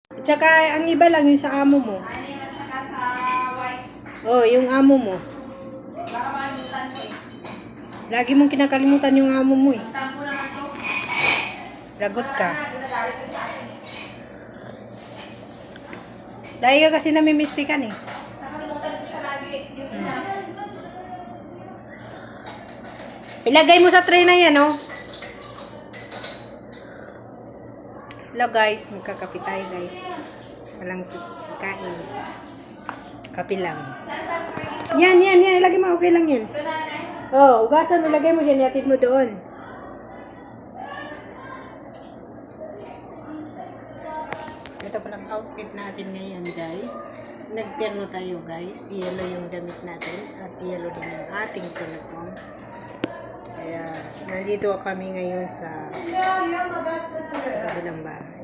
Tsaka, ang iba lang yung sa amo mo. Ano yun at saka sa white. Oh, yung amo mo. Baka makalimutan ko eh. Lagi mong kinakalimutan yung amo mo eh. Ang tampo naman to. Lagot ka. Ginagalit ko sa akin eh. Dahil ka kasi namimistikan eh. Nakalimutan ko siya lagi. Yung ina. Ilagay mo sa tray na yan, oh. Hello guys, magkakape tayo guys. Walang kain. Kape lang. Yan. Ilagay mo, okay lang yan. Ito na na. Oh, ugasan mo, lagay mo siya, niatid mo doon. Ito palang outfit natin ngayon guys. Nagterno tayo guys. Yellow yung damit natin. At yellow din yung ating uniform. Kaya, nandito kami ngayon sa kabilang bahay.